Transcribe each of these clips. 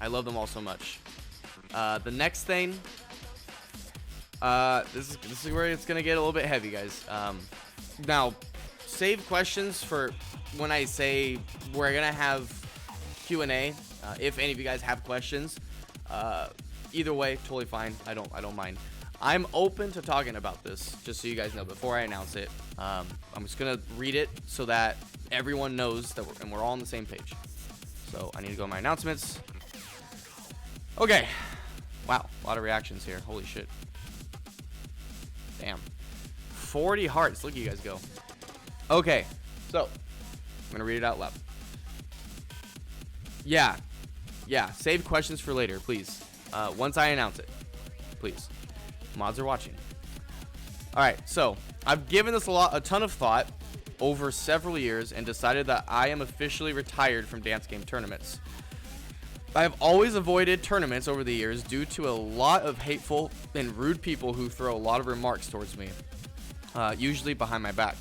I love them all so much. The next thing, this is where it's gonna get a little bit heavy, guys. Now, save questions for when I say we're gonna have Q&A. If any of you guys have questions, either way, totally fine. I don't mind. I'm open to talking about this, just so you guys know before I announce it. I'm just gonna read it so that everyone knows that we're all on the same page. So I need to go to my announcements. Okay. Wow, a lot of reactions here. Holy shit. Damn. 40 hearts. Look at you guys go. Okay, so I'm gonna read it out loud. Yeah. Save questions for later, please. Once I announce it, please. Mods are watching. All right, so I've given this a ton of thought over several years and decided that I am officially retired from dance game tournaments. I have always avoided tournaments over the years due to a lot of hateful and rude people who throw a lot of remarks towards me, usually behind my back.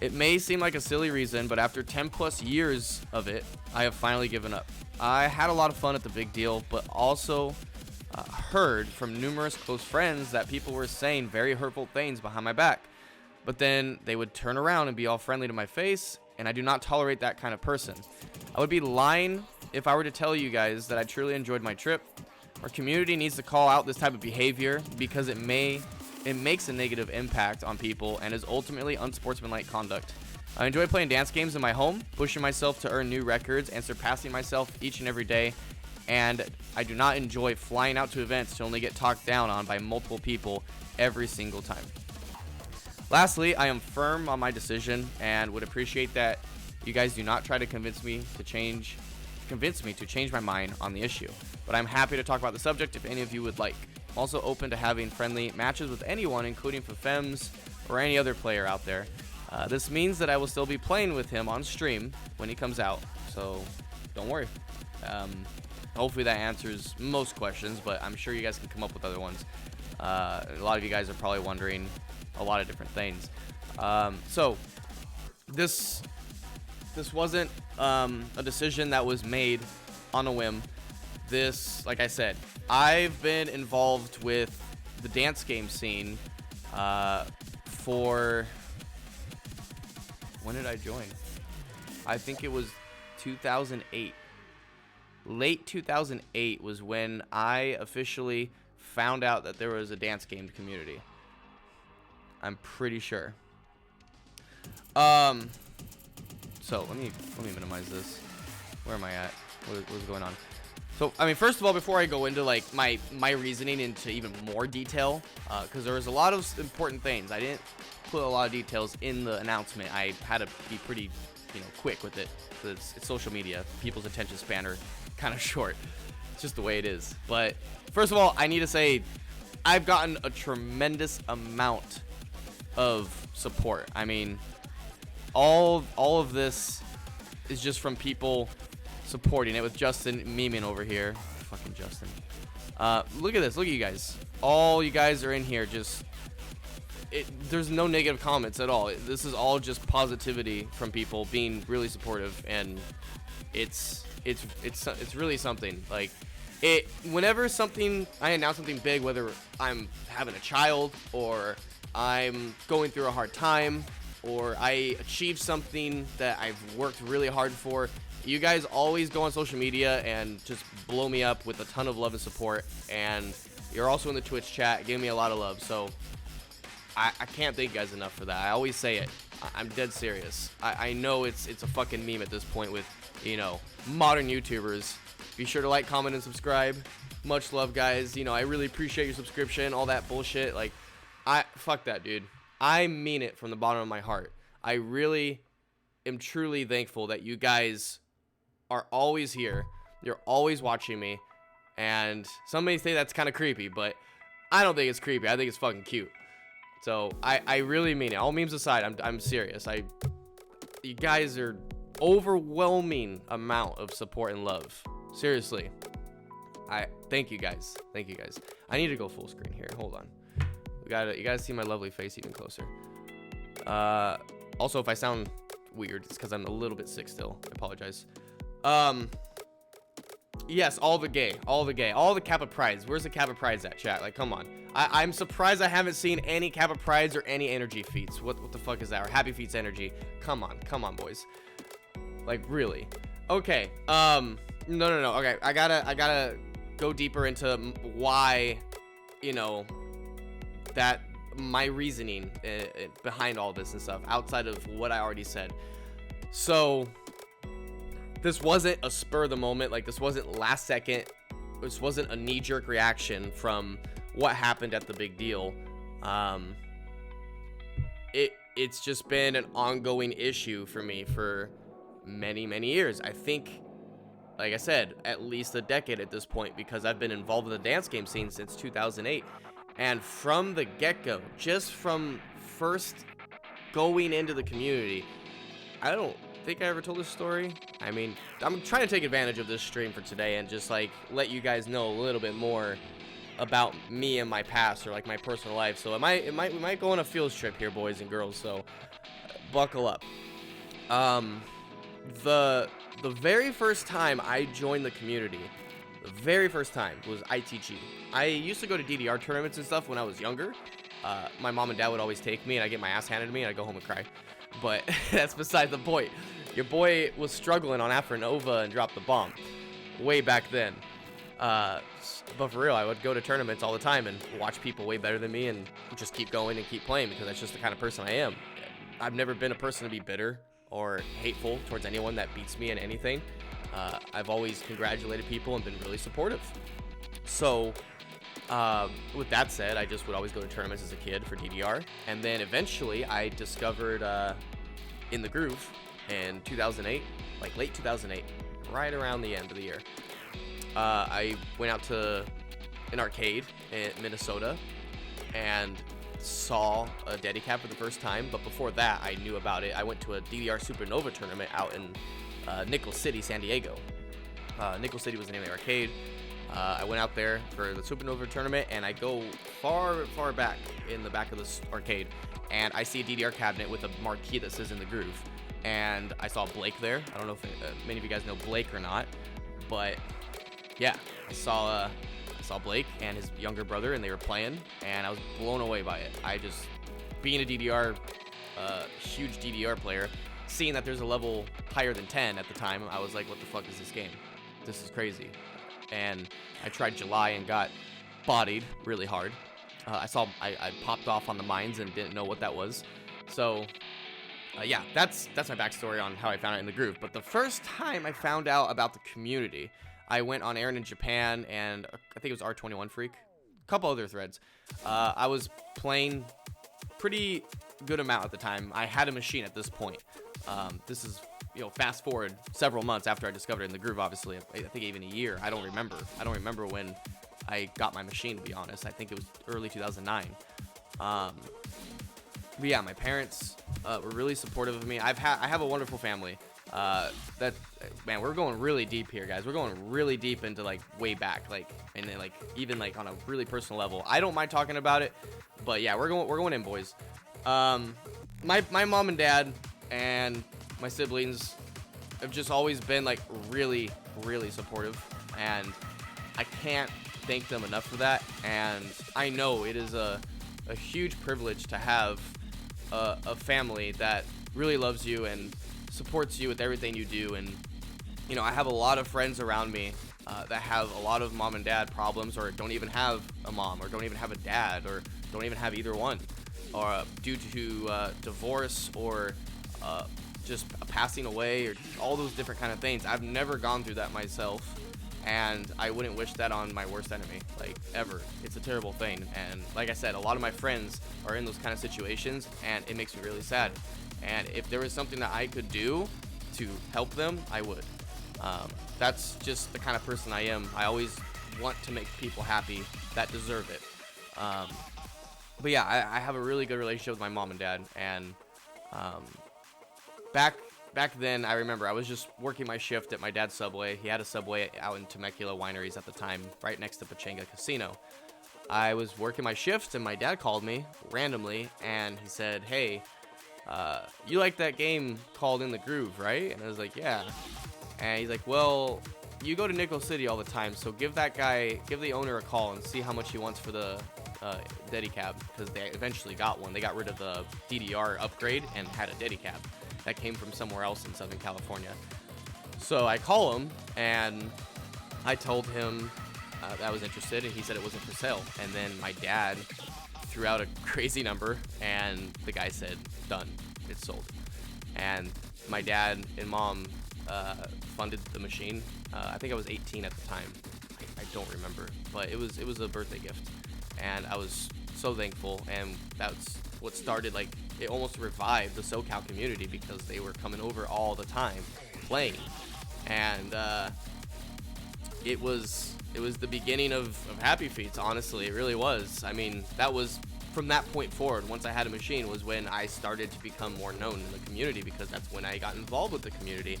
It may seem like a silly reason, but after 10 plus years of it, I have finally given up. I had a lot of fun at the big deal, but also heard from numerous close friends that people were saying very hurtful things behind my back. But then they would turn around and be all friendly to my face, and I do not tolerate that kind of person. I would be lying if I were to tell you guys that I truly enjoyed my trip. Our community needs to call out this type of behavior because it makes a negative impact on people and is ultimately unsportsmanlike conduct. I enjoy playing dance games in my home, pushing myself to earn new records and surpassing myself each and every day, and I do not enjoy flying out to events to only get talked down on by multiple people every single time. Lastly, I am firm on my decision and would appreciate that you guys do not try to convince me to change my mind on the issue, but I'm happy to talk about the subject if any of you would like. I'm also open to having friendly matches with anyone, including Fafems or any other player out there. This means that I will still be playing with him on stream when he comes out, so don't worry. Hopefully that answers most questions, but I'm sure you guys can come up with other ones. A lot of you guys are probably wondering a lot of different things. So this wasn't a decision that was made on a whim. This, like I said, I've been involved with the dance game scene for... When did I join? I think it was 2008. Late 2008 was when I officially found out that there was a dance game community. I'm pretty sure. So let me minimize this. Where am I at? What's going on? So, I mean, first of all, before I go into like my reasoning into even more detail, because there was a lot of important things. I didn't put a lot of details in the announcement. I had to be pretty, quick with it because it's social media. People's attention span are kind of short. It's just the way it is. But first of all, I need to say I've gotten a tremendous amount of support. I mean, all of this is just from people supporting it, with Justin memeing over here. Fucking Justin. Look at this. Look at you guys. All you guys are in here. There's no negative comments at all. This is all just positivity from people being really supportive, and it's really something. Like, whenever I announce something big, whether I'm having a child or I'm going through a hard time or I achieve something that I've worked really hard for, you guys always go on social media and just blow me up with a ton of love and support. And you're also in the Twitch chat giving me a lot of love. So I can't thank you guys enough for that. I always say it. I'm dead serious. I know it's a fucking meme at this point with, modern YouTubers. Be sure to like, comment, and subscribe. Much love, guys. I really appreciate your subscription, all that bullshit. Like, fuck that, dude. I mean it from the bottom of my heart. I really am truly thankful that you guys are always here. You're always watching me. And some may say that's kind of creepy, but I don't think it's creepy. I think it's fucking cute. So I really mean it. All memes aside, I'm serious. You guys are overwhelming amount of support and love. Seriously. Thank you guys. Thank you guys. I need to go full screen here. Hold on. You gotta see my lovely face even closer. Also, if I sound weird, it's because I'm a little bit sick still. I apologize. Yes, all the gay, all the Kappa Prides. Where's the Kappa Prides at, chat? Like, come on. I'm surprised I haven't seen any Kappa Prides or any energy feats. What the fuck is that? Or happy feats energy. Come on, boys. Like, really? Okay. No. Okay, I gotta go deeper into why, you know, that my reasoning behind all this and stuff outside of what I already said. So this wasn't a spur of the moment, like this wasn't last second, this wasn't a knee-jerk reaction from what happened at the big deal. It's just been an ongoing issue for me for many years. I think, like I said, at least a decade at this point, because I've been involved in the dance game scene since 2008. And from the get-go, just from first going into the community, I don't think I ever told this story. I mean, I'm trying to take advantage of this stream for today and just like let you guys know a little bit more about me and my past, or like my personal life. So we might go on a field trip here, boys and girls, so buckle up. The very first time I joined the community, the very first time was ITG. I used to go to DDR tournaments and stuff when I was younger. My mom and dad would always take me, and I'd get my ass handed to me, and I'd go home and cry. But that's beside the point. Your boy was struggling on Afro Nova and dropped the bomb way back then. But for real, I would go to tournaments all the time and watch people way better than me and just keep going and keep playing, because that's just the kind of person I am. I've never been a person to be bitter or hateful towards anyone that beats me in anything. I've always congratulated people and been really supportive. So with that said, I just would always go to tournaments as a kid for DDR. And then eventually I discovered In the Groove in 2008, like late 2008, right around the end of the year. I went out to an arcade in Minnesota and saw a Dedicap for the first time. But before that, I knew about it. I went to a DDR Supernova tournament out in Nickel City, San Diego. Nickel City was the name of the arcade. I went out there for the Supernova tournament, and I go far back in the back of this arcade, and I see a DDR cabinet with a marquee that says In the Groove. And I saw Blake there. I don't know if many of you guys know Blake or not, but yeah, I saw Blake and his younger brother, and they were playing, and I was blown away by it. I just, being a DDR, huge DDR player, seeing that there's a level higher than 10 at the time, I was like, what the fuck is this game? This is crazy. And I tried July and got bodied really hard. I popped off on the mines and didn't know what that was. So yeah, that's my backstory on how I found out In the Groove. But the first time I found out about the community, I went on Aaron in Japan, and I think it was R21 Freak, a couple other threads. I was playing pretty good amount at the time. I had a machine at this point. This is, fast forward several months after I discovered In the Groove, obviously. I think even a year. I don't remember when I got my machine, to be honest. I think it was early 2009. But yeah, my parents were really supportive of me. I have a wonderful family. Man, we're going really deep here, guys. We're going really deep into like way back, and then even on a really personal level. I don't mind talking about it, but yeah, we're going in, boys. My mom and dad and my siblings have just always been really supportive, and I can't thank them enough for that. And I know it is a huge privilege to have a family that really loves you and supports you with everything you do. And I have a lot of friends around me that have a lot of mom and dad problems, or don't even have a mom, or don't even have a dad, or don't even have either one, or due to divorce, or just passing away, or all those different kind of things. I've never gone through that myself, and I wouldn't wish that on my worst enemy, ever. It's a terrible thing. And like I said, a lot of my friends are in those kind of situations, and it makes me really sad. And if there was something that I could do to help them, I would. That's just the kind of person I am. I always want to make people happy that deserve it. But yeah, I have a really good relationship with my mom and dad. And back then, I remember I was just working my shift at my dad's Subway. He had a Subway out in Temecula Wineries at the time, right next to Pachanga Casino. I was working my shift, and my dad called me randomly, and he said, hey, you like that game called In the Groove, right? And I was like, yeah. And he's like, well, you go to Nickel City all the time, so give the owner a call and see how much he wants for the Dedicab, because they eventually got one. They got rid of the DDR upgrade and had a Dedicab that came from somewhere else in Southern California. So I call him and I told him that I was interested, and he said it wasn't for sale. And then my dad threw out a crazy number, and the guy said, done, it's sold. And my dad and mom funded the machine. I think I was 18 at the time. I don't remember, but it was a birthday gift, and I was so thankful. And that's what started, like, it almost revived the SoCal community, because they were coming over all the time playing, and it was the beginning of Happy Feets. Honestly, it really was. I mean, that was from that point forward. Once I had a machine was when I started to become more known in the community, because that's when I got involved with the community.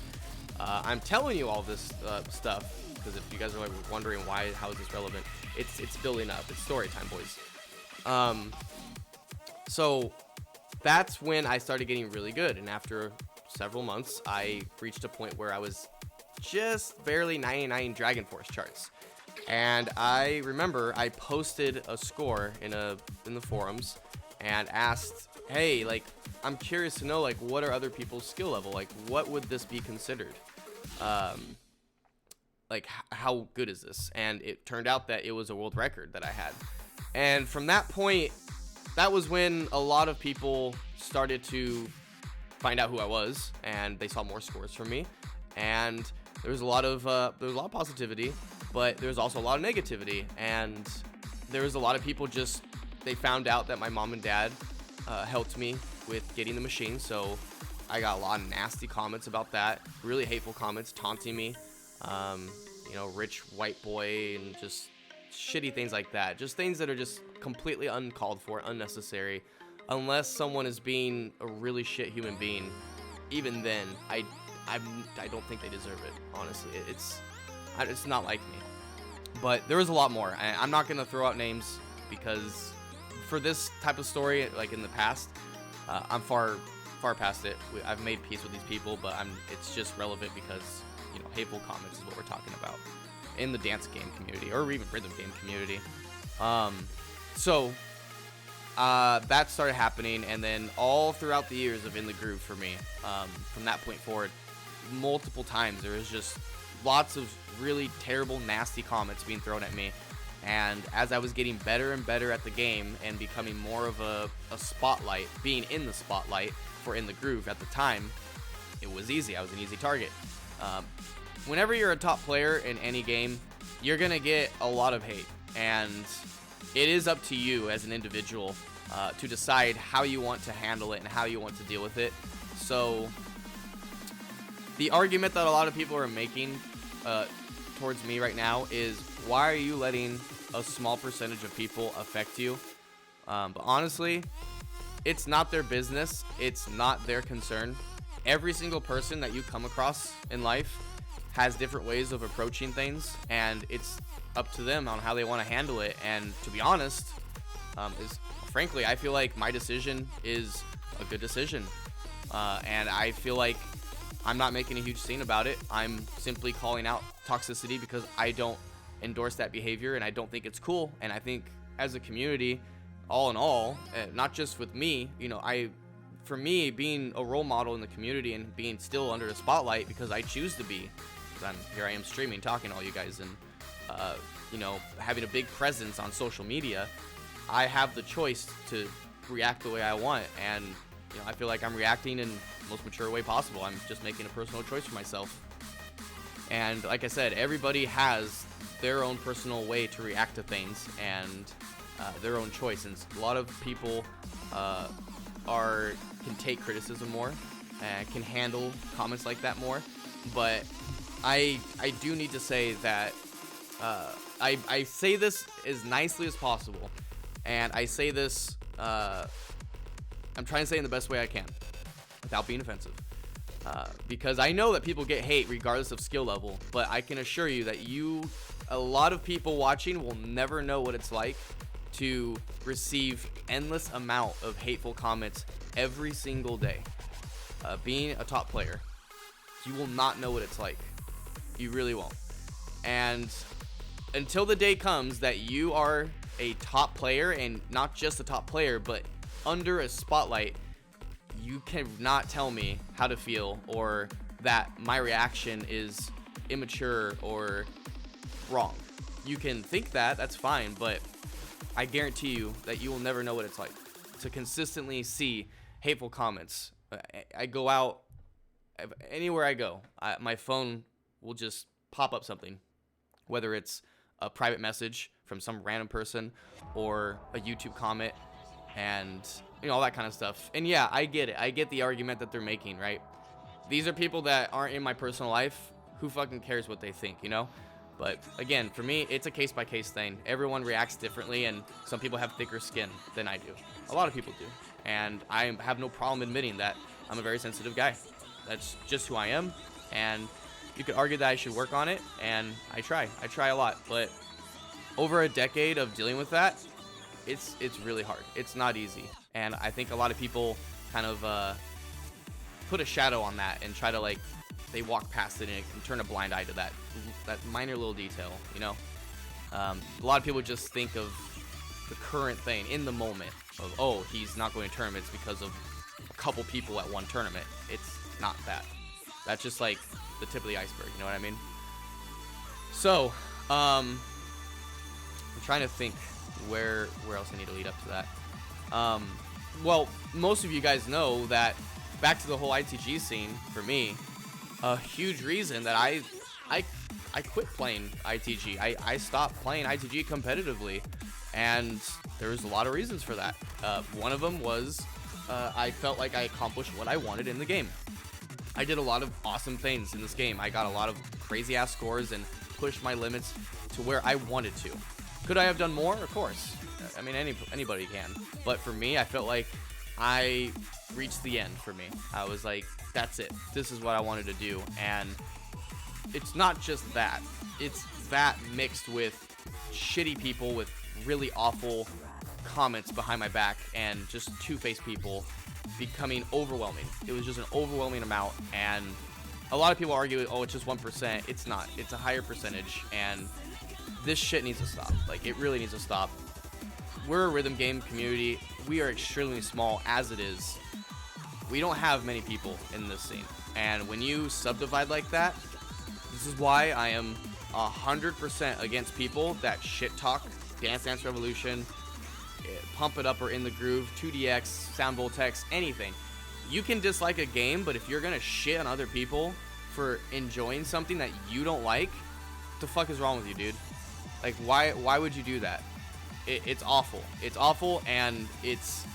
I'm telling you all this stuff because if you guys are like wondering how is this relevant, it's building up. It's story time, boys. So that's when I started getting really good, and after several months, I reached a point where I was just barely 99 Dragon Force charts. And I remember I posted a score in the forums and asked, hey, like, I'm curious to know, like, what are other people's skill level? Like, what would this be considered? Like, how good is this? And it turned out that it was a world record that I had. And from that point, that was when a lot of people started to find out who I was, and they saw more scores from me. And there was a lot of positivity, but there was also a lot of negativity. And there was a lot of people they found out that my mom and dad helped me with getting the machine. So I got a lot of nasty comments about that, really hateful comments, taunting me, rich white boy, and just shitty things like that. Just things that are just completely uncalled for, unnecessary. Unless someone is being a really shit human being, even then, I don't think they deserve it. Honestly, it's not like me. But there was a lot more. I'm not gonna throw out names, because for this type of story, like in the past, I'm far past it. I've made peace with these people, but it's just relevant because hateful comments is what we're talking about in the dance game community, or even rhythm game community. So that started happening, and then all throughout the years of In the Groove for me, from that point forward, multiple times there was just lots of really terrible, nasty comments being thrown at me. And as I was getting better and better at the game and becoming more of a spotlight, being in the spotlight for In the Groove at the time, it was easy. I was an easy target. Whenever you're a top player in any game, you're gonna get a lot of hate, and it is up to you as an individual to decide how you want to handle it and how you want to deal with it. So the argument that a lot of people are making towards me right now is, why are you letting a small percentage of people affect you? But honestly, it's not their business. It's not their concern. Every single person that you come across in life has different ways of approaching things, and it's up to them on how they want to handle it. And to be honest, frankly, I feel like my decision is a good decision, and I feel like I'm not making a huge scene about it. I'm simply calling out toxicity because I don't endorse that behavior, and I don't think it's cool. And I think as a community, all in all, not just with me, for me, being a role model in the community and being still under the spotlight because I choose to be, because here I am streaming, talking to all you guys, and having a big presence on social media, I have the choice to react the way I want. And I feel like I'm reacting in the most mature way possible. I'm just making a personal choice for myself. And like I said, everybody has their own personal way to react to things, and their own choice. And a lot of people can take criticism more and can handle comments like that more. But I do need to say that I say this as nicely as possible, and I say this I'm trying to say it in the best way I can without being offensive, because I know that people get hate regardless of skill level, but I can assure you that a lot of people watching will never know what it's like to receive endless amount of hateful comments every single day. Being a top player, you will not know what it's like. You really won't. And until the day comes that you are a top player, and not just a top player, but under a spotlight, you cannot tell me how to feel, or that my reaction is immature or wrong. You can think that, that's fine, but I guarantee you that you will never know what it's like to consistently see hateful comments. I go out, anywhere I go, my phone will just pop up something, whether it's a private message from some random person or a YouTube comment, and all that kind of stuff. And yeah, I get it. I get the argument that they're making, right? These are people that aren't in my personal life. Who fucking cares what they think, But again, for me, it's a case-by-case thing. Everyone reacts differently, and some people have thicker skin than I do. A lot of people do. And I have no problem admitting that I'm a very sensitive guy. That's just who I am. And you could argue that I should work on it, and I try. I try a lot. But over a decade of dealing with that, it's really hard. It's not easy. And I think a lot of people kind of put a shadow on that and try to, they walk past it and can turn a blind eye to that minor little detail, A lot of people just think of the current thing in the moment of, oh, he's not going to tournaments because of a couple people at one tournament. It's not that. That's just the tip of the iceberg, you know what I mean? So, I'm trying to think where else I need to lead up to that. Well, most of you guys know that, back to the whole ITG scene, for me, a huge reason that I quit playing ITG. I stopped playing ITG competitively, and there was a lot of reasons for that. One of them was I felt like I accomplished what I wanted in the game. I did a lot of awesome things in this game. I got a lot of crazy ass scores and pushed my limits to where I wanted to. Could I have done more? Of course. I mean, anybody can. But for me, I felt like I reached the end for me. I was like, that's it. This is what I wanted to do. And it's not just that. It's that mixed with shitty people with really awful comments behind my back, and just two-faced people becoming overwhelming. It was just an overwhelming amount, and a lot of people argue, oh, it's just 1%. It's not. It's a higher percentage, and this shit needs to stop. It really needs to stop. We're a rhythm game community. We are extremely small as it is. We don't have many people in this scene, and when you subdivide like that, this is why I am 100% against people that shit talk Dance Dance Revolution, Pump It Up or In the Groove, 2DX, Sound Voltex, anything. You can dislike a game, but if you're gonna shit on other people for enjoying something that you don't like, what the fuck is wrong with you, dude? Why would you do that? It's awful. It's awful, and it's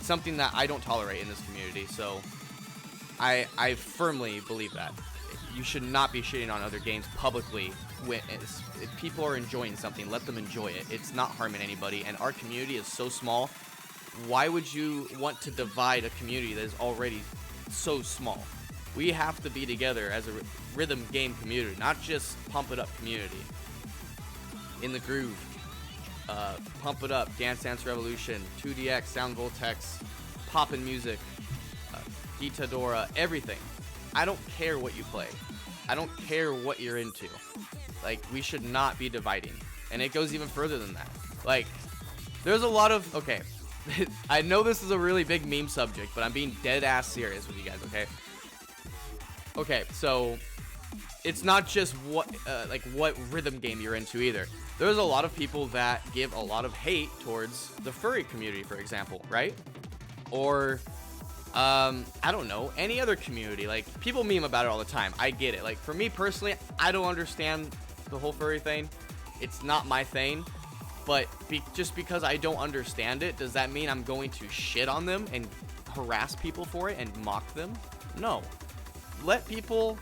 something that I don't tolerate in this community. So I firmly believe that you should not be shitting on other games publicly. If people are enjoying something, let them enjoy it. It's not harming anybody, and our community is so small. Why would you want to divide a community that is already so small? We have to be together as a rhythm game community, not just Pump It Up community. In the Groove, Pump It Up, Dance Dance Revolution, 2DX, Sound Voltex, Poppin' Music, Itadora, everything. I don't care what you play. I don't care what you're into. We should not be dividing. And it goes even further than that. There's a lot of, okay, I know this is a really big meme subject, but I'm being dead ass serious with you guys, okay? Okay, so it's not just what rhythm game you're into either. There's a lot of people that give a lot of hate towards the furry community, for example, right? Or I don't know, any other community. People meme about it all the time. I get it. For me personally, I don't understand the whole furry thing. It's not my thing. But just because I don't understand it, does that mean I'm going to shit on them and harass people for it and mock them? No. Let people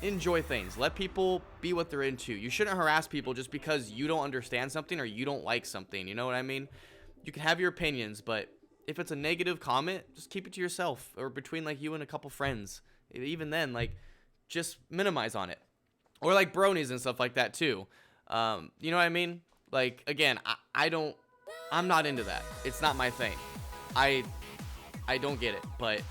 enjoy things. Let people be what they're into. You shouldn't harass people just because you don't understand something or you don't like something. You know what I mean? You can have your opinions, but if it's a negative comment, just keep it to yourself or between you and a couple friends. Even then, just minimize on it. Or bronies and stuff like that too. You know what I mean? Again, I'm not into that. It's not my thing. I don't get it, but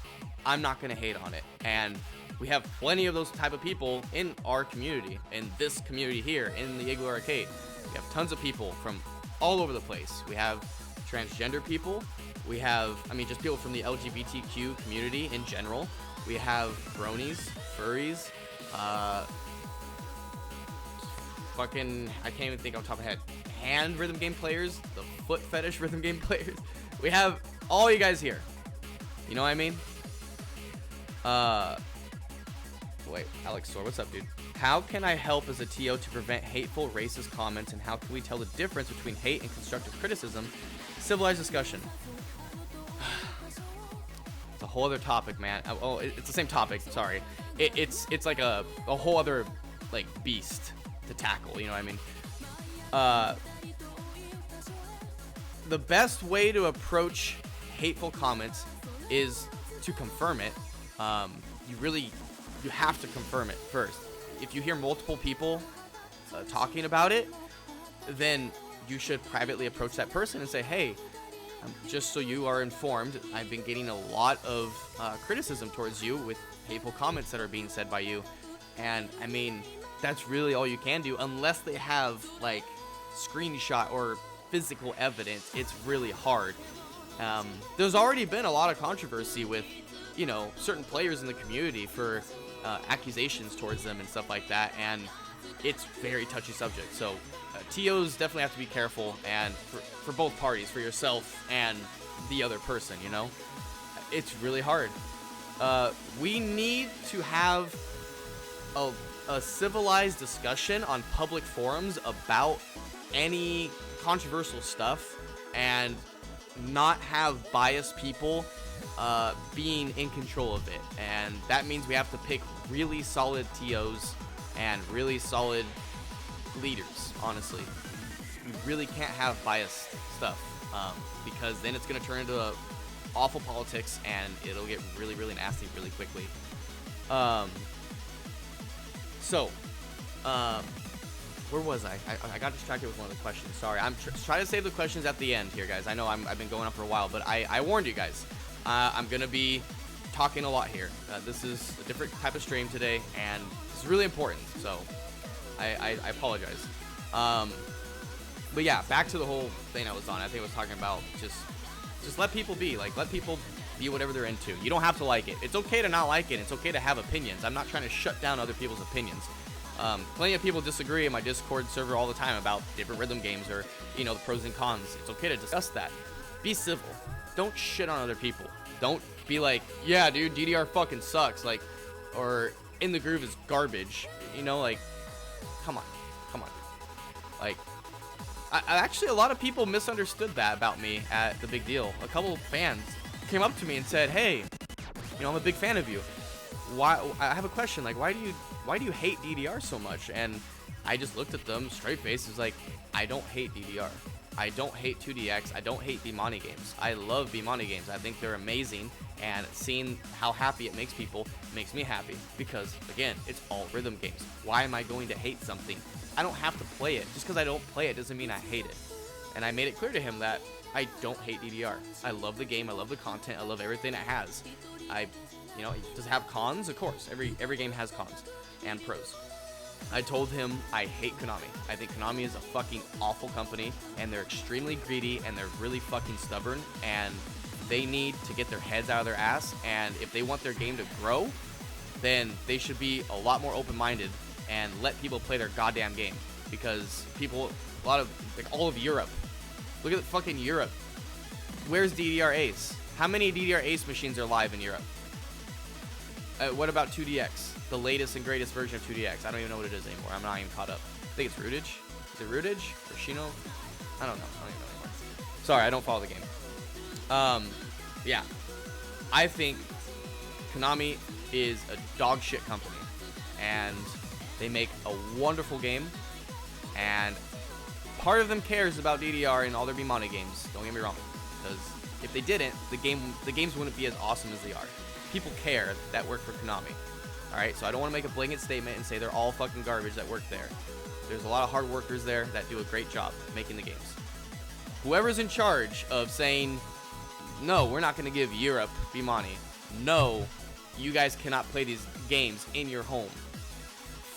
I'm not gonna hate on it. And We have plenty of those type of people in our community, in this community here, in the Igloo Arcade. We have tons of people from all over the place. We have transgender people. We have, I mean, just people from the LGBTQ community in general. We have bronies, furries, fucking, I can't even think on top of my head, hand rhythm game players, the foot fetish rhythm game players. We have all you guys here. You know what I mean? Wait, Alex Sor, what's up, dude? How can I help as a TO to prevent hateful, racist comments, and how can we tell the difference between hate and constructive criticism? Civilized discussion. It's a whole other topic, man. Oh, it's the same topic. Sorry. It's like a whole other like beast to tackle. You know what I mean? The best way to approach hateful comments is to confirm it. You have to confirm it first. If you hear multiple people talking about it, then you should privately approach that person and say, hey, just so you are informed, I've been getting a lot of criticism towards you with hateful comments that are being said by you. And I mean, that's really all you can do unless they have like screenshot or physical evidence. It's really hard. There's already been a lot of controversy with, you know, certain players in the community for accusations towards them and stuff like that, and it's very touchy subject. So TOs definitely have to be careful, and for both parties, for yourself and the other person, you know? It's really hard. We need to have a civilized discussion on public forums about any controversial stuff and not have biased people being in control of it. And that means we have to pick really solid TOs and really solid leaders, honestly. You really can't have biased stuff, because then it's going to turn into awful politics and it'll get really, really nasty really quickly. Where was I? I got distracted with one of the questions. Sorry, I'm trying to save the questions at the end here, guys. I know I've been going on for a while, but I warned you guys. I'm going to be talking a lot here. This is a different type of stream today, and it's really important, so I apologize. But yeah, back to the whole thing I was on. I think I was talking about just let people be. Like, let people be whatever they're into. You don't have to like it. It's okay to not like it. It's okay to have opinions. I'm not trying to shut down other people's opinions. Plenty of people disagree in my Discord server all the time about different rhythm games or, you know, the pros and cons. It's okay to discuss that. Be civil. Don't shit on other people. Don't be like, yeah, dude, DDR fucking sucks. Like, or In the Groove is garbage. You know, like, come on. Like, actually, a lot of people misunderstood that about me at the Big Deal. A couple of fans came up to me and said, hey, you know, I'm a big fan of you. Why? I have a question. Like, why do you hate DDR so much? And I just looked at them straight face. It's like, I don't hate DDR. I don't hate 2DX. I don't hate Bimani games. I love Bimani games. I think they're amazing, and seeing how happy it makes people makes me happy because, again, it's all rhythm games. Why am I going to hate something? I don't have to play it. Just because I don't play it doesn't mean I hate it. And I made it clear to him that I don't hate DDR. I love the game. I love the content. I love everything it has. You know, does it have cons? Of course. Every game has cons and pros. I told him I hate Konami. I think Konami is a fucking awful company, and they're extremely greedy, and they're really fucking stubborn, and they need to get their heads out of their ass, and if they want their game to grow, then they should be a lot more open-minded and let people play their goddamn game, because people, a lot of, like, all of Europe, look at fucking Europe. Where's DDR Ace? How many DDR Ace machines are live in Europe? What about 2DX? The latest and greatest version of 2DX. I don't even know what it is anymore. I'm not even caught up. I think it's Rootage. Is it Rootage? Or Shino? I don't know. I don't even know anymore. Sorry, I don't follow the game. Yeah. I think Konami is a dog shit company. And they make a wonderful game. And part of them cares about DDR and all their Bimani games. Don't get me wrong. Because if they didn't, the games wouldn't be as awesome as they are. People care that work for Konami. Alright, so I don't want to make a blanket statement and say they're all fucking garbage that work there. There's a lot of hard workers there that do a great job making the games. Whoever's in charge of saying, no, we're not going to give Europe Bimani. No, you guys cannot play these games in your home.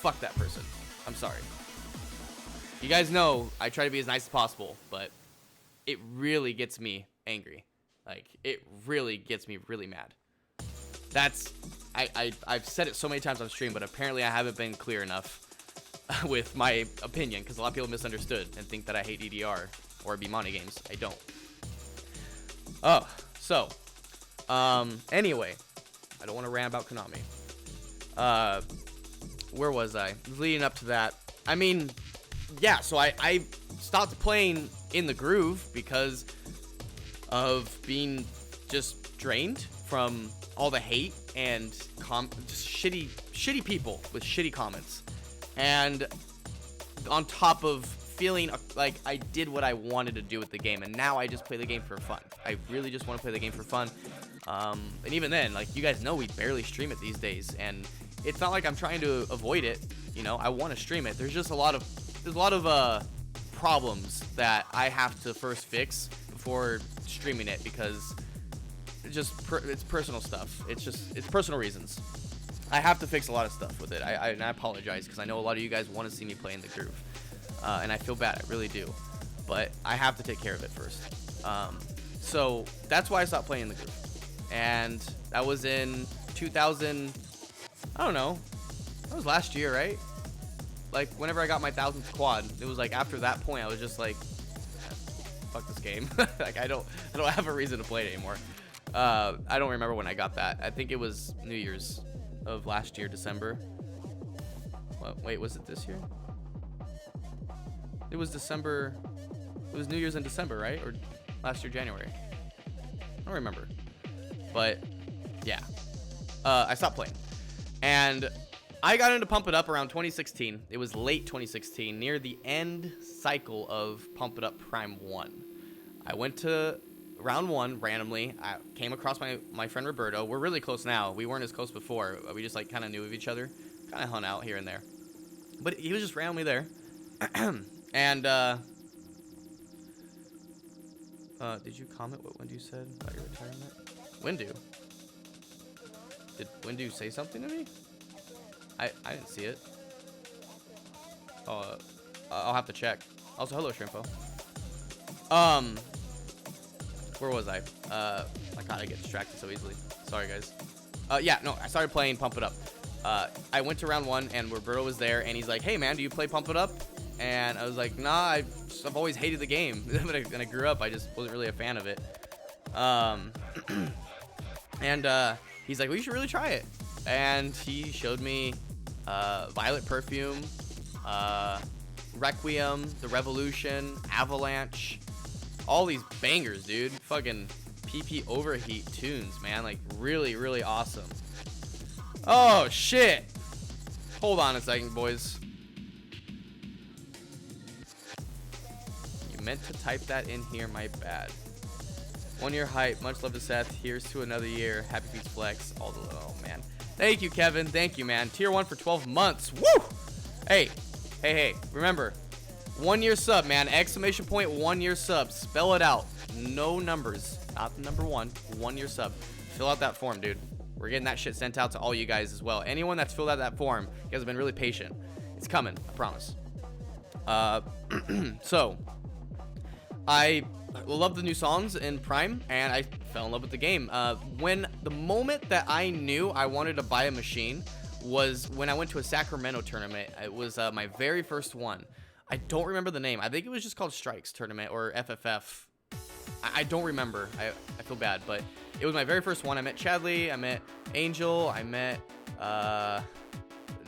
Fuck that person. I'm sorry. You guys know I try to be as nice as possible, but it really gets me angry. Like, it really gets me really mad. That's, I've said it so many times on stream, but apparently I haven't been clear enough with my opinion, because a lot of people misunderstood and think that I hate EDR or Bimani games. I don't. Oh, so, anyway, I don't want to rant about Konami. Where was I? Leading up to that, I mean, yeah, so I stopped playing in the groove because of being just drained from all the hate and just shitty people with shitty comments, and on top of feeling like I did what I wanted to do with the game, and now I just play the game for fun. I really just want to play the game for fun. And even then, like, you guys know, we barely stream it these days, and it's not like I'm trying to avoid it. You know, I want to stream it. There's just a lot of problems that I have to first fix before streaming it, because it's personal stuff. It's personal reasons. I have to fix a lot of stuff with it. And I apologize, because I know a lot of you guys want to see me play in the groove, and I feel bad. I really do, but I have to take care of it first. So that's why I stopped playing in the groove, and that was in 2000. I don't know. That was last year, right? Like, whenever I got my 1000th quad, it was like after that point I was just like, fuck this game. Like, I don't have a reason to play it anymore. I don't remember when I got that. I think it was New Year's of last year, December. What, wait, was it this year? It was December. It was New Year's in December, right? Or last year, January? I don't remember. But yeah, I stopped playing, and I got into Pump It Up around 2016. It was late 2016, near the end cycle of Pump It Up Prime 1. I went to round 1 randomly. I came across my friend Roberto. We're really close now. We weren't as close before. We just like kind of knew of each other, kind of hung out here and there. But he was just randomly there. And did you comment what Windu said about your retirement? Windu? Did Windu say something to me? I didn't see it. Oh, I'll have to check. Also, hello, Shrimpo. Where was I? My God, I get distracted so easily. Sorry, guys. Yeah, no, I started playing Pump It Up. I went to round 1, and Roberto was there, and he's like, "Hey, man, do you play Pump It Up?" And I was like, "Nah, I've always hated the game." When I grew up, I just wasn't really a fan of it. And he's like, "Well, you should really try it." And he showed me Violet Perfume, Requiem, The Revolution, Avalanche, all these bangers, dude. Fucking PP Overheat tunes, man. Like, really, really awesome. Oh, shit. Hold on a second, boys. You meant to type that in here, my bad. 1 year hype. Much love to Seth. Here's to another year. Happy Feet Flex. All the, oh, man. Thank you, Kevin. Thank you, man. Tier 1 for 12 months. Woo! Hey. Remember, 1 year sub, man. Exclamation point, 1 year sub. Spell it out. No numbers. Not the number 1. 1 year sub. Fill out that form, dude. We're getting that shit sent out to all you guys as well. Anyone that's filled out that form, you guys have been really patient. It's coming. I promise. So, I love the new songs in Prime, and I fell in love with the game. When the moment that I knew I wanted to buy a machine was when I went to a Sacramento tournament. It was my very first one. I don't remember the name. I think it was just called Strikes Tournament or FFF. I don't remember. I feel bad, but it was my very first one. I met Chadley, I met Angel, I met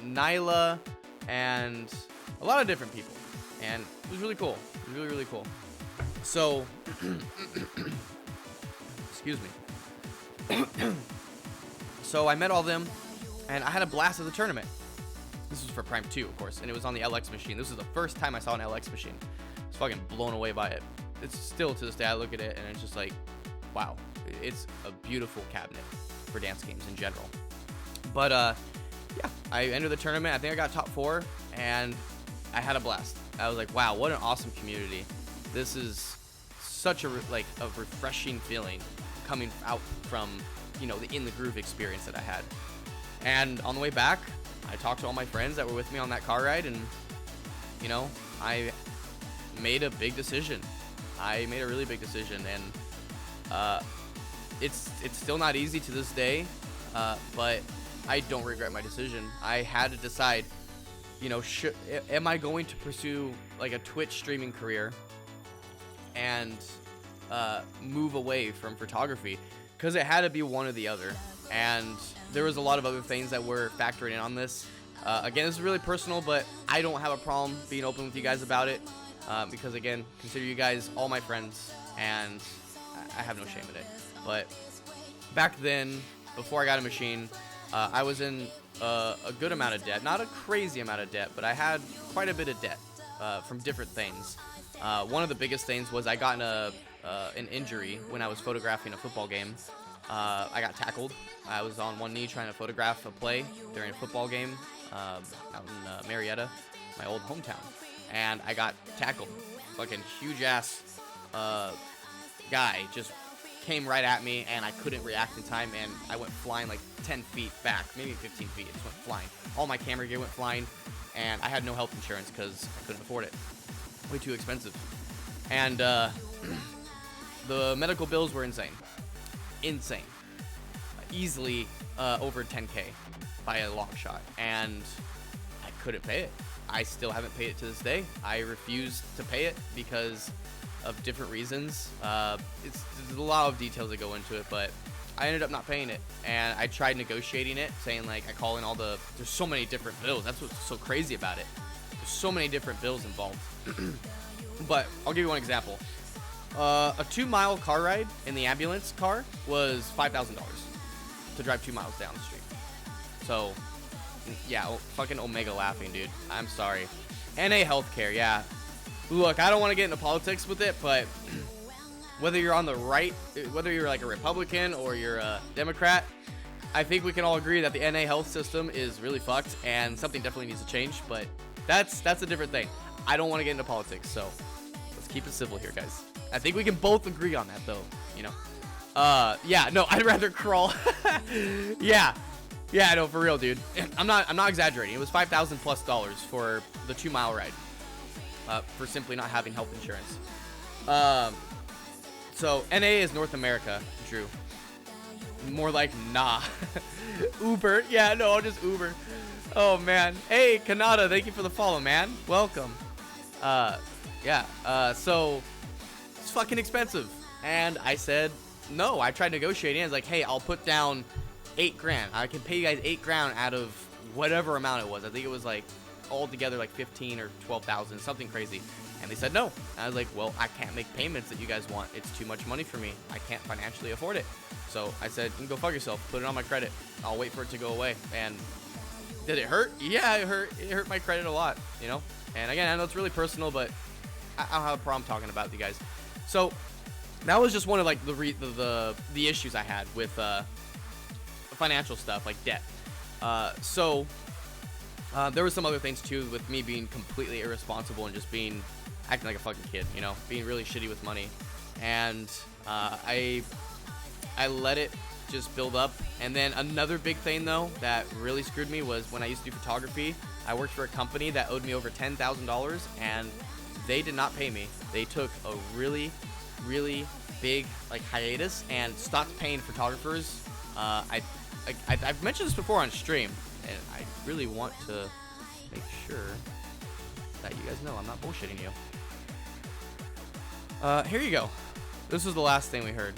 Nyla, and a lot of different people, and it was really cool. It was really, really cool. So, excuse me. So I met all of them, and I had a blast at the tournament. This was for Prime 2, of course, and it was on the LX machine. This was the first time I saw an LX machine. I was fucking blown away by it. It's still, to this day, I look at it, and it's just like, wow. It's a beautiful cabinet for dance games in general. But, yeah, I entered the tournament. I think I got top 4, and I had a blast. I was like, wow, what an awesome community. This is such a refreshing feeling coming out from you know, the in the groove experience that I had. And on the way back, I talked to all my friends that were with me on that car ride, and you know, I made a big decision. I made a really big decision, and it's still not easy to this day, but I don't regret my decision. I had to decide, you know, am I going to pursue like a Twitch streaming career and move away from photography? Because it had to be one or the other. And there was a lot of other things that were factoring in on this. Again, this is really personal, but I don't have a problem being open with you guys about it. Because again, consider you guys all my friends, and I have no shame in it. But back then, before I got a machine, I was in a good amount of debt. Not a crazy amount of debt, but I had quite a bit of debt from different things. One of the biggest things was I got in an injury when I was photographing a football game. I got tackled. I was on one knee trying to photograph a play during a football game out in Marietta, my old hometown. And I got tackled. Fucking huge ass guy just came right at me, and I couldn't react in time, and I went flying like 10 feet back, maybe 15 feet. It just went flying. All my camera gear went flying, and I had no health insurance because I couldn't afford it. Way too expensive. And the medical bills were insane. Insane. Easily over 10K by a long shot, and I couldn't pay it. I still haven't paid it to this day. I refuse to pay it because of different reasons. There's a lot of details that go into it, but I ended up not paying it, and I tried negotiating it, saying like I call in all there's so many different bills. That's what's so crazy about it. There's so many different bills involved. But I'll give you one example. A 2-mile car ride in the ambulance car was $5,000 to drive 2 miles down the street. So, yeah, fucking Omega laughing, dude. I'm sorry. NA healthcare, yeah. Look, I don't want to get into politics with it, but whether you're on the right, whether you're like a Republican or you're a Democrat, I think we can all agree that the NA health system is really fucked, and something definitely needs to change. But that's a different thing. I don't want to get into politics, so let's keep it civil here, guys. I think we can both agree on that, though. You know. Yeah. No, I'd rather crawl. Yeah. Yeah. No, for real, dude. I'm not exaggerating. It was $5,000+ for the 2-mile ride. For simply not having health insurance. So NA is North America, Drew. More like nah. Uber. Yeah, no, I'll just Uber. Oh man. Hey, Kanata, thank you for the follow, man. Welcome. Yeah. So it's fucking expensive, and I said no. I tried negotiating. I was like, hey, I'll put down $8,000. I can pay you guys $8,000 out of whatever amount it was. I think it was like altogether like 15 or 12,000, something crazy. And they said no. And I was like, well, I can't make payments that you guys want. It's too much money for me. I can't financially afford it. So I said, you can go fuck yourself. Put it on my credit. I'll wait for it to go away. And did it hurt? Yeah, it hurt. It hurt my credit a lot, you know? And again, I know it's really personal, but I don't have a problem talking about it with you guys. So that was just one of like the issues I had with financial stuff, like debt. So there were some other things too, with me being completely irresponsible and just acting like a fucking kid, you know, being really shitty with money. And I let it just build up. And then another big thing though that really screwed me was when I used to do photography. I worked for a company that owed me over $10,000, and they did not pay me. They took a really, really big like hiatus and stopped paying photographers. I've mentioned this before on stream, and I really want to make sure that you guys know I'm not bullshitting you. Here you go. This is the last thing we heard.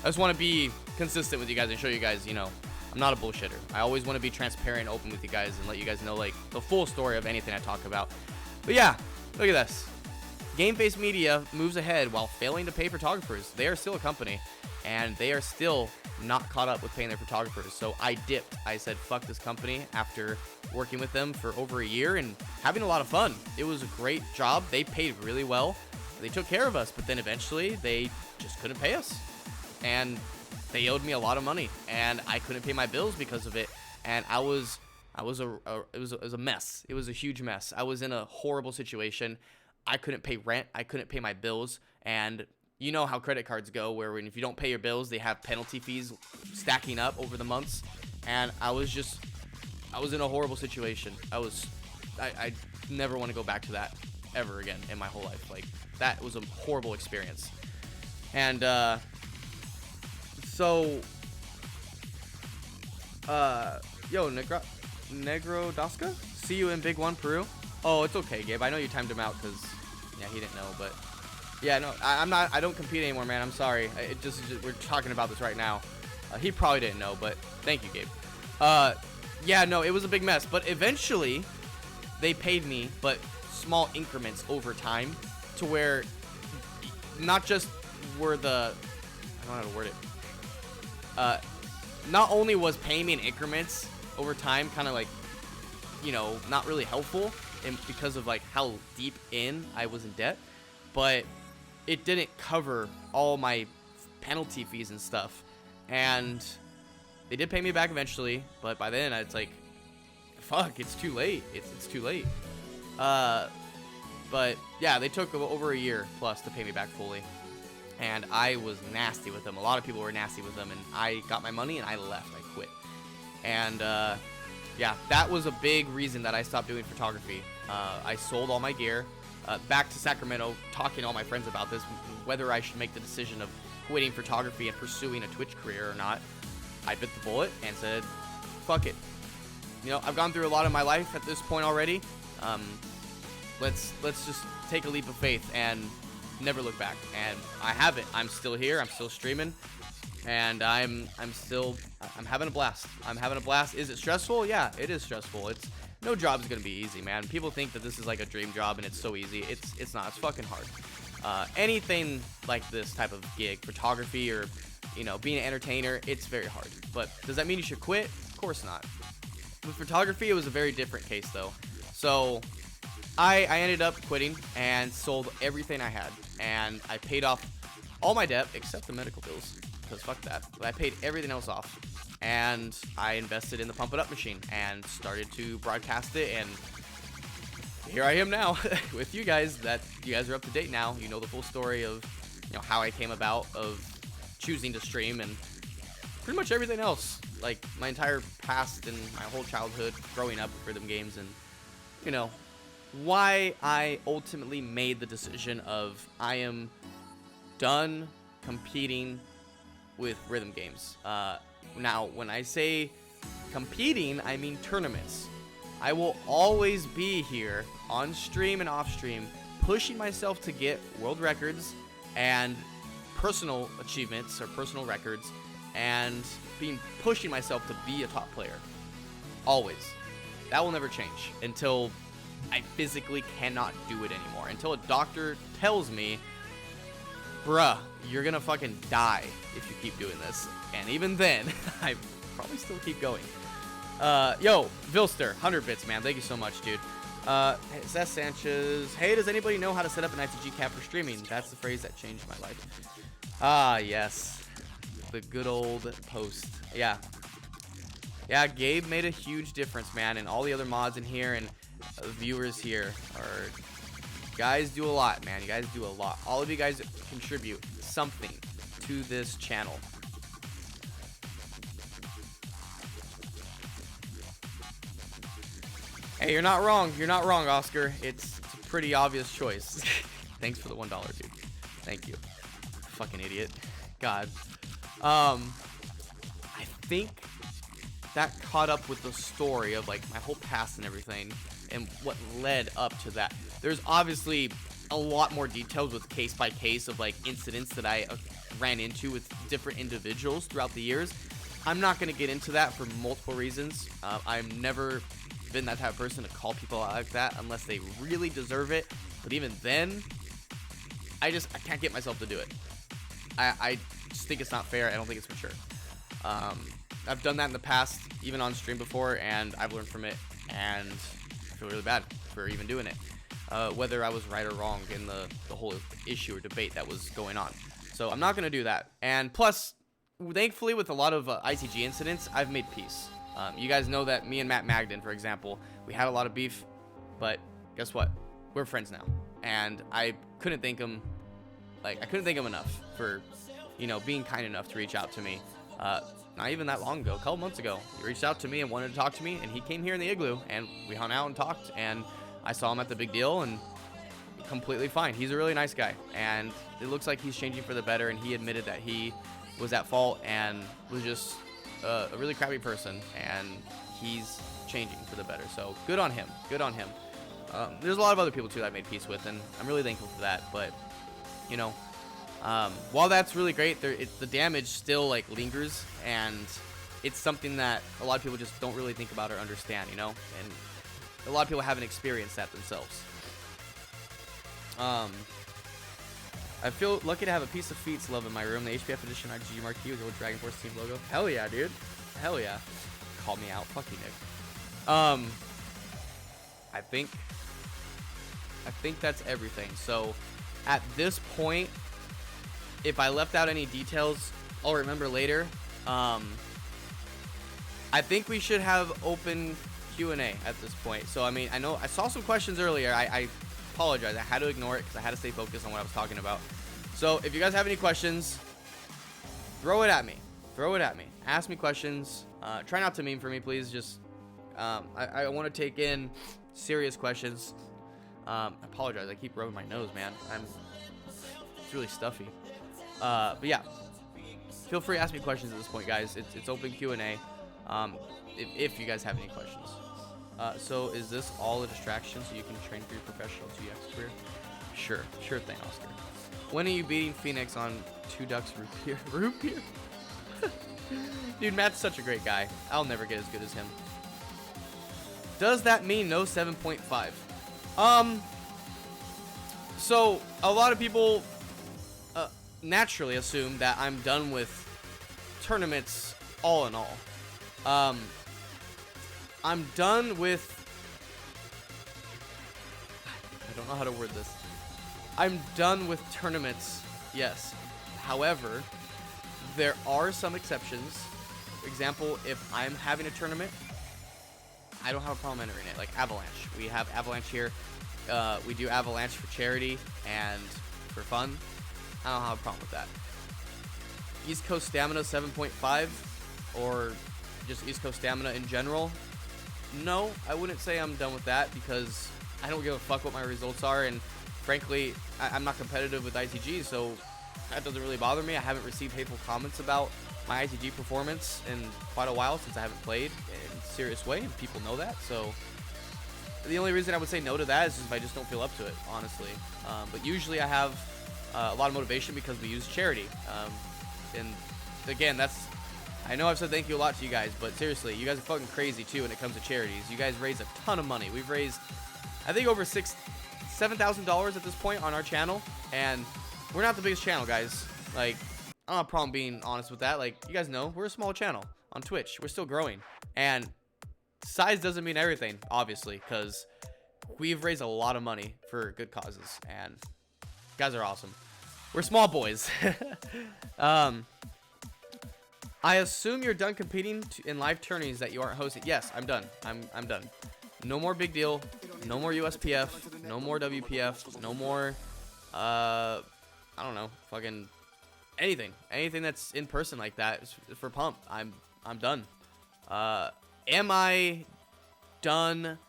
I just want to be consistent with you guys and show you guys, you know, I'm not a bullshitter. I always want to be transparent and open with you guys and let you guys know, like, the full story of anything I talk about. But yeah, look at this. Game Face Media moves ahead while failing to pay photographers. They are still a company, and they are still not caught up with paying their photographers. So I dipped. I said, fuck this company, after working with them for over a year and having a lot of fun. It was a great job. They paid really well. They took care of us, but then eventually they just couldn't pay us. And they owed me a lot of money, and I couldn't pay my bills because of it. And it was a mess. It was a huge mess. I was in a horrible situation. I couldn't pay rent. I couldn't pay my bills. And, you know how credit cards go, where if you don't pay your bills, they have penalty fees stacking up over the months. And I was in a horrible situation. I never want to go back to that ever again in my whole life. Like, that was a horrible experience. And yo, Negro Daska, see you in Big One, Peru. Oh, it's okay, Gabe. I know you timed him out because, yeah, he didn't know. But yeah, no, I don't compete anymore, man. I'm sorry. We're talking about this right now. He probably didn't know, but thank you, Gabe. Yeah, no, it was a big mess. But eventually, they paid me, but small increments over time, to where not just were the, I don't know how to word it. Not only was paying me in increments over time kind of like, you know, not really helpful, and because of like how deep in I was in debt, but it didn't cover all my penalty fees and stuff. And they did pay me back eventually, but by then it's like, fuck, it's too late. It's too late. But yeah, they took over a year plus to pay me back fully. And I was nasty with them. A lot of people were nasty with them, and I got my money and I left. I quit. And yeah, that was a big reason that I stopped doing photography. I sold all my gear. Back to Sacramento, talking to all my friends about this, whether I should make the decision of quitting photography and pursuing a Twitch career or not. I bit the bullet and said, fuck it. You know, I've gone through a lot of my life at this point already. Let's just take a leap of faith and never look back. And I haven't. I'm still here. I'm still streaming, and I'm having a blast. I'm having a blast. Is it stressful? Yeah, it is stressful. It's no job is gonna be easy, man. People think that this is like a dream job and it's so easy. It's not. It's fucking hard. Anything like this type of gig, photography or, you know, being an entertainer, it's very hard. But does that mean you should quit? Of course not. With photography, it was a very different case though. So I ended up quitting and sold everything I had, and I paid off all my debt except the medical bills, because fuck that. But I paid everything else off, and I invested in the Pump It Up machine and started to broadcast it, and here I am now with you guys. That you guys are up to date now. You know the full story of, you know, how I came about of choosing to stream, and pretty much everything else, like my entire past and my whole childhood growing up with rhythm games, and you know why I ultimately made the decision of I am done competing with rhythm games. Now, when I say competing, I mean tournaments. I will always be here on stream and off stream, pushing myself to get world records and personal achievements or personal records, and pushing myself to be a top player. Always. That will never change until I physically cannot do it anymore. Until a doctor tells me, bruh, you're gonna fucking die if you keep doing this. And even then, I probably still keep going. Yo, Vilster, 100 bits, man. Thank you so much, dude. Seth Sanchez. Hey, does anybody know how to set up an ITG cap for streaming? That's the phrase that changed my life. Ah, yes. The good old post. Yeah. Yeah, Gabe made a huge difference, man. And all the other mods in here and viewers here are, guys do a lot, man. You guys do a lot. All of you guys contribute something to this channel. Hey, you're not wrong. You're not wrong, Oscar. It's a pretty obvious choice. Thanks for the $1, dude. Thank you. Fucking idiot. God. I think that caught up with the story of like my whole past and everything and what led up to that. There's obviously a lot more details with case by case of like incidents that I ran into with different individuals throughout the years. I'm not going to get into that for multiple reasons. I've never been that type of person to call people out like that unless they really deserve it. But even then, I can't get myself to do it. I just think it's not fair. I don't think it's mature. I've done that in the past, even on stream before, and I've learned from it, and I feel really bad for even doing it. Whether I was right or wrong in the whole issue or debate that was going on. So I'm not going to do that. And plus, thankfully, with a lot of ITG incidents, I've made peace. You guys know that me and Matt Magden, for example, we had a lot of beef, but guess what? We're friends now. And I couldn't thank him Like, I couldn't thank him enough for, you know, being kind enough to reach out to me. Not even that long ago, a couple months ago, he reached out to me and wanted to talk to me, and he came here in the igloo, and we hung out and talked, and I saw him at the Big Deal, and completely fine. He's a really nice guy, and it looks like he's changing for the better, and he admitted that he was at fault and was just a really crappy person, and he's changing for the better. So good on him. Good on him. There's a lot of other people too that I made peace with, and I'm really thankful for that. But you know, while that's really great, the damage still like lingers, and it's something that a lot of people just don't really think about or understand. You know, and a lot of people haven't experienced that themselves. I feel lucky to have a piece of Feet's love in my room. The HPF edition RGG marquee with the old Dragon Force team logo. Hell yeah, dude. Hell yeah. Call me out. Fuck you, Nick. I think that's everything. So at this point, if I left out any details, I'll remember later. I think we should have open Q&A at this point. So I mean, I know I saw some questions earlier. I apologize. I had to ignore it because I had to stay focused on what I was talking about. So if you guys have any questions, throw it at me. Throw it at me. Ask me questions. Try not to meme for me, please. Just I want to take in serious questions. I apologize. I keep rubbing my nose, man. It's really stuffy. But yeah, feel free to ask me questions at this point, guys. It's open Q&A. If you guys have any questions. So is this all a distraction so you can train for your professional GX career? Sure thing, Oscar. When are you beating Phoenix on 2 ducks root beer? Dude, Matt's such a great guy. I'll never get as good as him. Does that mean no 7.5? So a lot of people naturally assume that I'm done with tournaments all in all. I'm done with, I don't know how to word this. I'm done with tournaments, yes. However, there are some exceptions. For example, if I'm having a tournament, I don't have a problem entering it. Like Avalanche. We have Avalanche here. We do Avalanche for charity and for fun. I don't have a problem with that. East Coast Stamina 7.5 or just East Coast Stamina in general. No, I wouldn't say I'm done with that because I don't give a fuck what my results are, and frankly, I'm not competitive with ITG, so that doesn't really bother me. I haven't received hateful comments about my ITG performance in quite a while since I haven't played in a serious way, and people know that, so the only reason I would say no to that is if I just don't feel up to it, honestly. But usually I have a lot of motivation because we use charity, and again, I know I've said thank you a lot to you guys, but seriously, you guys are fucking crazy too when it comes to charities. You guys raise a ton of money. We've raised, I think, over $7,000 at this point on our channel, and we're not the biggest channel, guys. Like, I don't have a problem being honest with that. Like, you guys know, we're a small channel on Twitch. We're still growing, and size doesn't mean everything, obviously, because we've raised a lot of money for good causes, and you guys are awesome. We're small boys. I assume you're done competing in live tourneys that you aren't hosting. Yes, I'm done. I'm done. No more Big Deal. No more USPF. No more WPF. No more, I don't know, fucking anything. Anything that's in person like that is for Pump. I'm done. Am I done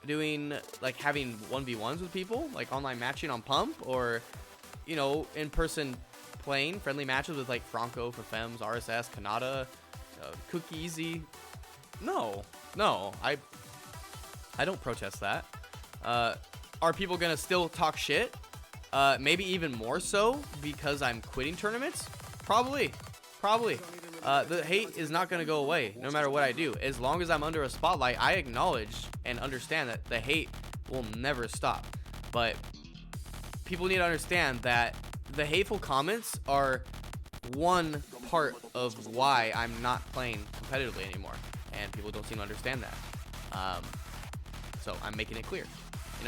doing, like, having 1v1s with people? Like, online matching on Pump? Or, you know, in person playing friendly matches with like Franco for Fems, RSS, Kanata, Cookie Easy? No, I don't protest that. Are people gonna still talk shit? Maybe even more so because I'm quitting tournaments? Probably. The hate is not gonna go away no matter what I do. As long as I'm under a spotlight, I acknowledge and understand that the hate will never stop. But people need to understand that the hateful comments are one part of why I'm not playing competitively anymore, and people don't seem to understand that. So I'm making it clear, you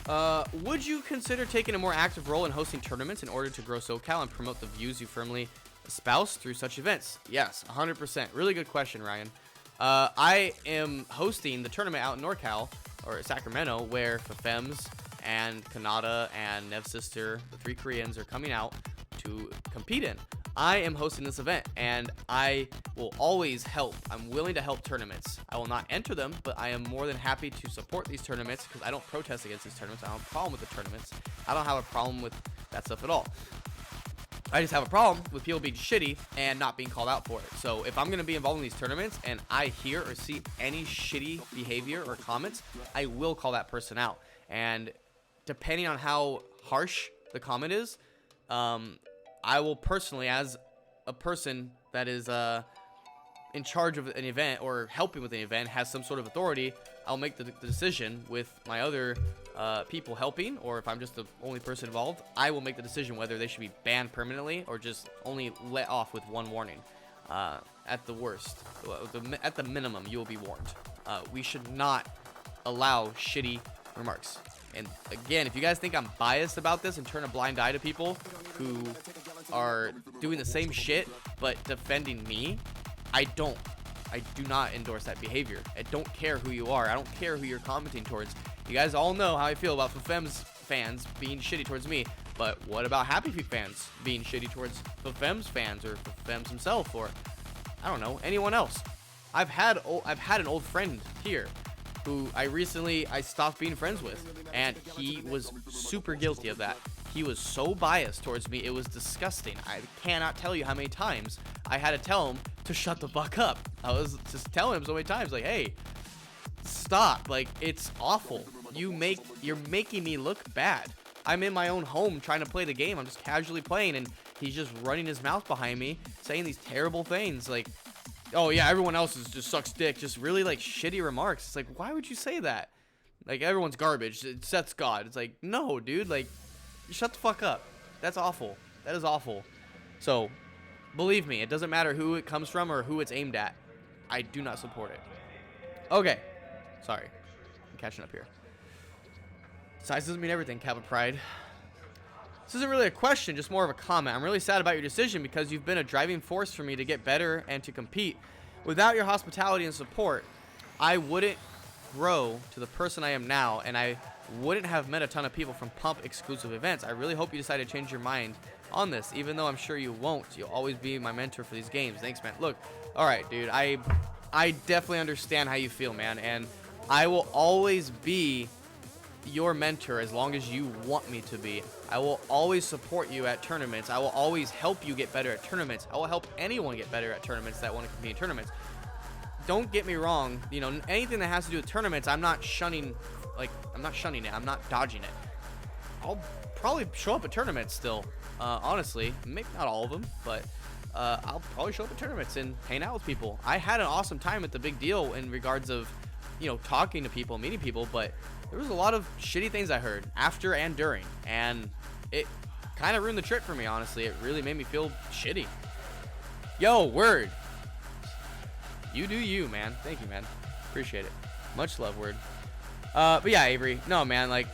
know? Would you consider taking a more active role in hosting tournaments in order to grow SoCal and promote the views you firmly espouse through such events? Yes, 100%. Really good question, Ryan. I am hosting the tournament out in NorCal, or Sacramento, where for Fems and Kanata and Nev Sister, the 3 Koreans, are coming out to compete in. I am hosting this event, and I will always help. I'm willing to help tournaments. I will not enter them, but I am more than happy to support these tournaments because I don't protest against these tournaments. I don't have a problem with the tournaments. I don't have a problem with that stuff at all. I just have a problem with people being shitty and not being called out for it. So if I'm going to be involved in these tournaments and I hear or see any shitty behavior or comments, I will call that person out. And depending on how harsh the comment is, I will personally, as a person that is in charge of an event or helping with an event, has some sort of authority, I'll make the decision with my other people helping, or if I'm just the only person involved, I will make the decision whether they should be banned permanently or just only let off with 1 warning. At the worst, at the minimum, you will be warned. We should not allow shitty remarks. And again, if you guys think I'm biased about this and turn a blind eye to people who are doing the same shit but defending me, I do not endorse that behavior. I don't care who you are. I don't care who you're commenting towards. You guys all know how I feel about FEMS fans being shitty towards me, but what about Happy Feet fans being shitty towards FEMS fans or FEMS himself, or I don't know, anyone else? I've had an old friend here who I stopped being friends with, and he was super guilty of that. He was so biased towards me, it was disgusting. I cannot tell you how many times I had to tell him to shut the fuck up. I was just telling him so many times, like, hey, stop. Like, it's awful. You're making me look bad. I'm in my own home trying to play the game. I'm just casually playing, and he's just running his mouth behind me, saying these terrible things, like, oh yeah, everyone else just sucks dick. Just really like shitty remarks. It's like, why would you say that? Like, everyone's garbage. It sets God. It's like, no, dude. Like, shut the fuck up. That's awful. That is awful. So, believe me, it doesn't matter who it comes from or who it's aimed at. I do not support it. Okay. Sorry. I'm catching up here. Size doesn't mean everything, Kappa Pride. This isn't really a question, just more of a comment. I'm really sad about your decision because you've been a driving force for me to get better and to compete. Without your hospitality and support, I wouldn't grow to the person I am now, and I wouldn't have met a ton of people from Pump exclusive events. I really hope you decide to change your mind on this, even though I'm sure you won't. You'll always be my mentor for these games. Thanks, man. Look, all right, dude. I definitely understand how you feel, man, and I will always be your mentor as long as you want me to be. I will always support you at tournaments. I will always help you get better at tournaments. I will help anyone get better at tournaments that want to compete in tournaments. Don't get me wrong, you know, anything that has to do with tournaments, I'm not shunning it. I'm not dodging it. I'll probably show up at tournaments still, honestly. Maybe not all of them, but I'll probably show up at tournaments and hang out with people. I had an awesome time at the Big Deal in regards of, you know, talking to people, meeting people, but there was a lot of shitty things I heard after and during, and it kind of ruined the trip for me, honestly. It really made me feel shitty. Yo, word. You do you, man. Thank you, man. Appreciate it. Much love, word. But yeah, Avery. No, man, like,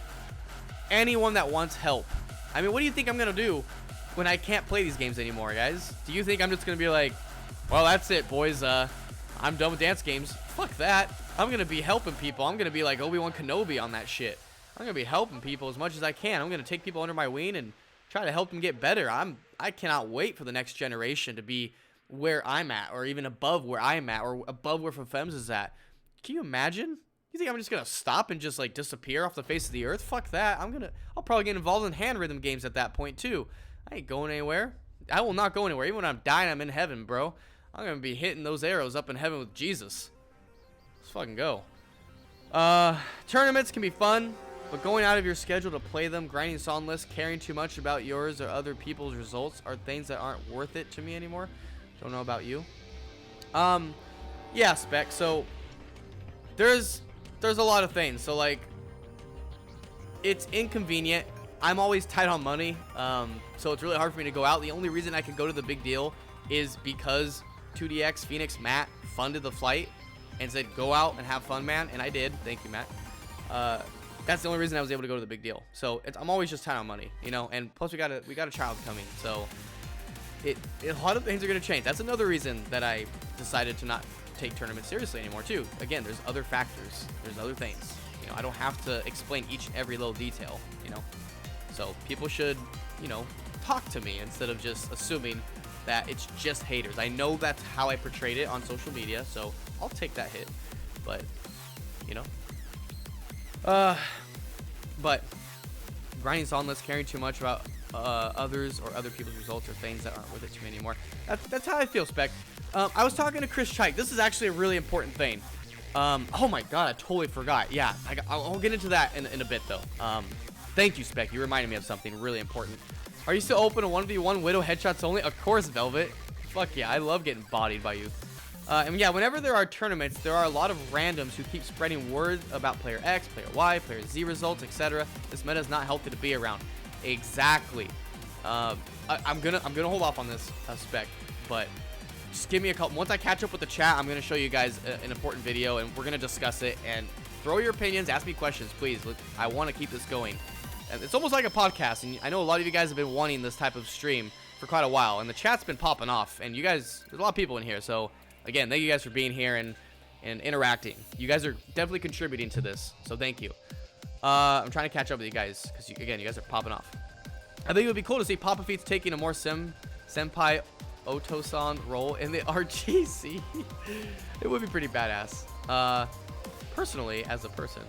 anyone that wants help. I mean, what do you think I'm going to do when I can't play these games anymore, guys? Do you think I'm just going to be like, well, that's it, boys. I'm done with dance games. Fuck that. I'm going to be helping people. I'm going to be like Obi-Wan Kenobi on that shit. I'm going to be helping people as much as I can. I'm going to take people under my wing and try to help them get better. I cannot wait for the next generation to be where I'm at, or even above where I'm at, or above where FEMS is at. Can you imagine? You think I'm just going to stop and just like disappear off the face of the earth? Fuck that. I'll probably get involved in hand rhythm games at that point too. I ain't going anywhere. I will not go anywhere. Even when I'm dying, I'm in heaven, bro. I'm going to be hitting those arrows up in heaven with Jesus. Let's fucking go. Tournaments can be fun, but going out of your schedule to play them, grinding song lists, caring too much about yours or other people's results are things that aren't worth it to me anymore. Don't know about you. Yeah, Spec. So there's a lot of things. So like, it's inconvenient. I'm always tight on money. So it's really hard for me to go out. The only reason I can go to the Big Deal is because 2DX Phoenix Matt funded the flight and said, go out and have fun, man. And I did. Thank you, Matt. That's the only reason I was able to go to the Big Deal. So I'm always just tight on money, you know, and plus we got a child coming. So a lot of things are going to change. That's another reason that I decided to not take tournaments seriously anymore too. Again, there's other factors. There's other things. You know, I don't have to explain each and every little detail, you know. So people should, you know, talk to me instead of just assuming that it's just haters. I know that's how I portrayed it on social media, so I'll take that hit. But, you know. But grinding solidness, caring too much about others or other people's results or things that aren't worth it to me anymore. That's how I feel, Spec. I was talking to Chris Chike. This is actually a really important thing. Oh my god, I totally forgot. Yeah, I'll get into that in a bit, though. Thank you, Spec. You reminded me of something really important. Are you still open to 1v1 Widow headshots only? Of course, Velvet. Fuck yeah, I love getting bodied by you. And yeah, whenever there are tournaments, there are a lot of randoms who keep spreading word about player X, player Y, player Z results, etc. This meta is not healthy to be around. Exactly. I'm gonna hold off on this Spec, but just give me a couple. Once I catch up with the chat, I'm gonna show you guys an important video, and we're gonna discuss it. And throw your opinions, ask me questions, please. Look, I want to keep this going. And it's almost like a podcast, and I know a lot of you guys have been wanting this type of stream for quite a while, and the chat's been popping off. And you guys, there's a lot of people in here, so again, thank you guys for being here and interacting. You guys are definitely contributing to this, so thank you. I'm trying to catch up with you guys because again, you guys are popping off. I think it would be cool to see Papa Feet's taking a more senpai Otosan role in the RGC. It would be pretty badass. Personally, as a person,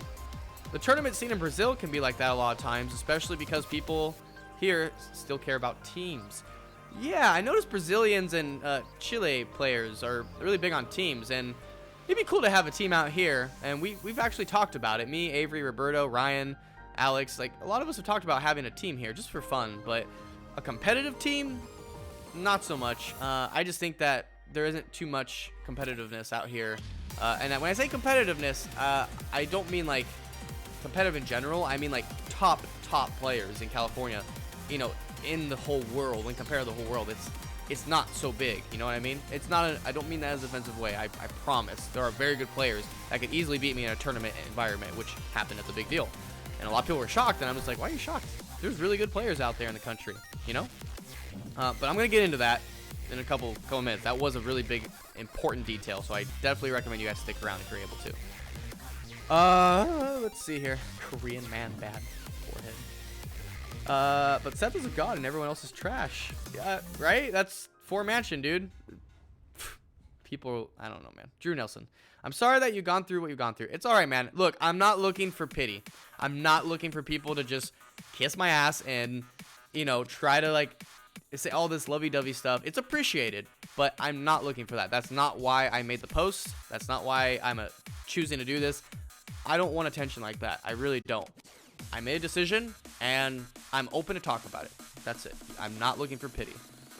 the tournament scene in Brazil can be like that a lot of times, especially because people here still care about teams. Yeah, I noticed Brazilians and Chile players are really big on teams, and it'd be cool to have a team out here. And we've actually talked about it. Me, Avery, Roberto, Ryan, Alex, like a lot of us have talked about having a team here just for fun. But a competitive team, not so much. I just think that there isn't too much competitiveness out here. And when I say competitiveness, I don't mean like competitive in general. I mean like top players in California, you know, in the whole world. When compared to the whole world, it's not so big, you know what I mean? It's not I don't mean that as a defensive way. I promise there are very good players that could easily beat me in a tournament environment, which happened at the big deal. And a lot of people were shocked, and I'm just like, why are you shocked? There's really good players out there in the country, you know. But I'm gonna get into that in a couple minutes. That was a really big important detail, so I definitely recommend you guys stick around if you're able to. Let's see here. Korean man, bad forehead. But Seth is a god and everyone else is trash. Yeah, right? That's 4Mansion, dude. People, I don't know, man. Drew Nelson. I'm sorry that you've gone through what you've gone through. It's all right, man. Look, I'm not looking for pity. I'm not looking for people to just kiss my ass and, you know, try to, like, say all this lovey-dovey stuff. It's appreciated, but I'm not looking for that. That's not why I made the post. That's not why I'm choosing to do this. I don't want attention like that. I really don't. I made a decision, and I'm open to talk about it. That's it. I'm not looking for pity.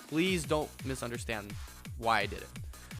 Please don't misunderstand why I did it.